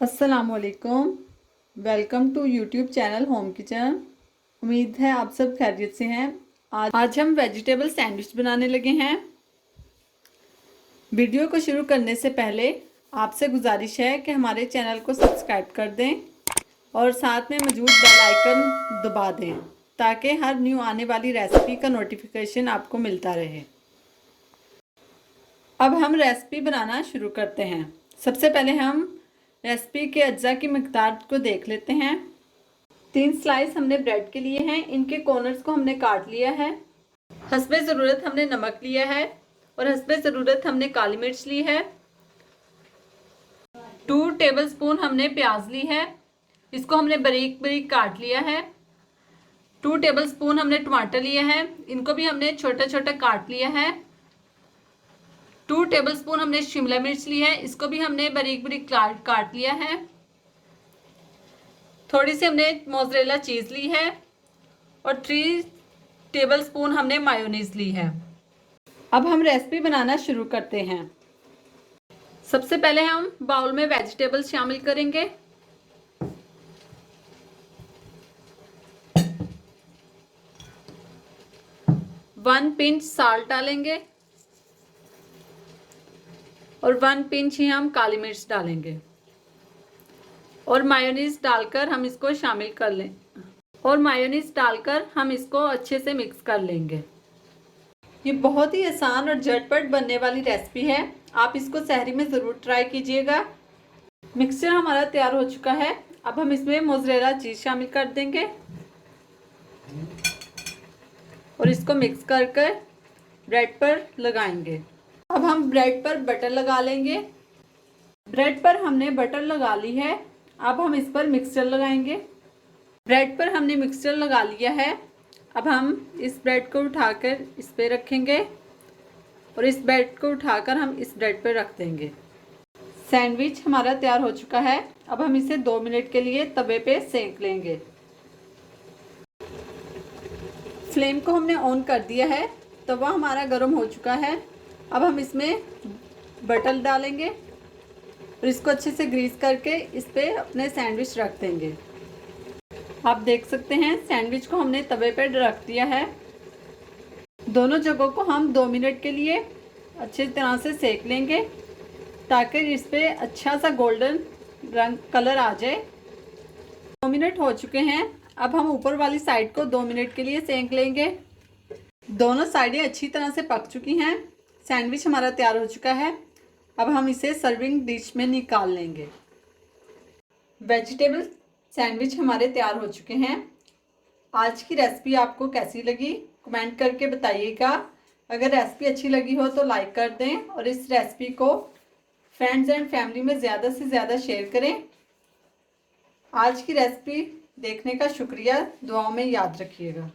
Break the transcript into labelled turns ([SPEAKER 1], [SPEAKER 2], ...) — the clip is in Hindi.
[SPEAKER 1] अस्सलामुअलैकुम। Welcome to YouTube channel home kitchen. उम्मीद है आप सब खैरियत से हैं। आज हम वेजिटेबल सैंडविच बनाने लगे हैं। वीडियो को शुरू करने से पहले आपसे गुजारिश है कि हमारे चैनल को सब्सक्राइब कर दें और साथ में मौजूद बेल आइकन दबा दें ताकि हर न्यू आने वाली रेसिपी का नोटिफिकेशन आपको मिलता रहे। अब हम रेसिपी बनाना शुरू करते हैं। सबसे पहले हम रेसिपी के अज्जा की मिकदार को देख लेते हैं। 3 स्लाइस हमने ब्रेड के लिए हैं। इनके कॉर्नर्स को हमने काट लिया है। हस्बे ज़रूरत हमने नमक लिया है और हस्बे ज़रूरत हमने काली मिर्च ली है। 2 टेबलस्पून हमने प्याज ली है, इसको हमने बारीक बारीक काट लिया है। 2 टेबलस्पून हमने टमाटर लिया है, इनको भी हमने छोटा छोटा काट लिया है। 2 टेबलस्पून हमने शिमला मिर्च ली है, इसको भी हमने बारीक बारीक काट लिया है। थोड़ी सी हमने मोज़रेला चीज़ ली है और 3 टेबलस्पून हमने मायोनीज ली है। अब हम रेसिपी बनाना शुरू करते हैं। सबसे पहले हम बाउल में वेजिटेबल्स शामिल करेंगे। वन पिंच साल्ट डालेंगे और 1 पिंच ही हम काली मिर्च डालेंगे और मायोनीज डालकर हम इसको शामिल कर लें और मायोनीज डालकर हम इसको अच्छे से मिक्स कर लेंगे। ये बहुत ही आसान और झटपट बनने वाली रेसिपी है। आप इसको सहरी में ज़रूर ट्राई कीजिएगा। मिक्सचर हमारा तैयार हो चुका है। अब हम इसमें मोज़रेला चीज़ शामिल कर देंगे और इसको मिक्स करके ब्रेड पर लगाएंगे। अब हम ब्रेड पर बटर लगा लेंगे। ब्रेड पर हमने बटर लगा ली है। अब हम इस पर मिक्सचर लगाएंगे। ब्रेड पर हमने मिक्सचर लगा लिया है। अब हम इस ब्रेड को उठाकर इस पे रखेंगे और इस ब्रेड को उठाकर हम इस ब्रेड पर रख देंगे। सैंडविच हमारा तैयार हो चुका है। अब हम इसे 2 मिनट के लिए तवे पे सेक लेंगे। फ्लेम को हमने ऑन कर दिया है। तवा हमारा गर्म हो चुका है। अब हम इसमें बटर डालेंगे और इसको अच्छे से ग्रीस करके इस पे अपने सैंडविच रख देंगे। आप देख सकते हैं सैंडविच को हमने तवे पर रख दिया है। दोनों जगहों को हम 2 मिनट के लिए अच्छी तरह से सेक लेंगे ताकि इस पे अच्छा सा गोल्डन रंग कलर आ जाए। 2 मिनट हो चुके हैं। अब हम ऊपर वाली साइड को 2 मिनट के लिए सेक लेंगे। दोनों साइडें अच्छी तरह से पक चुकी हैं। सैंडविच हमारा तैयार हो चुका है। अब हम इसे सर्विंग डिश में निकाल लेंगे। वेजिटेबल सैंडविच हमारे तैयार हो चुके हैं। आज की रेसिपी आपको कैसी लगी कमेंट करके बताइएगा। अगर रेसिपी अच्छी लगी हो तो लाइक कर दें और इस रेसिपी को फ्रेंड्स एंड फैमिली में ज़्यादा से ज़्यादा शेयर करें। आज की रेसिपी देखने का शुक्रिया। दुआओं में याद रखिएगा।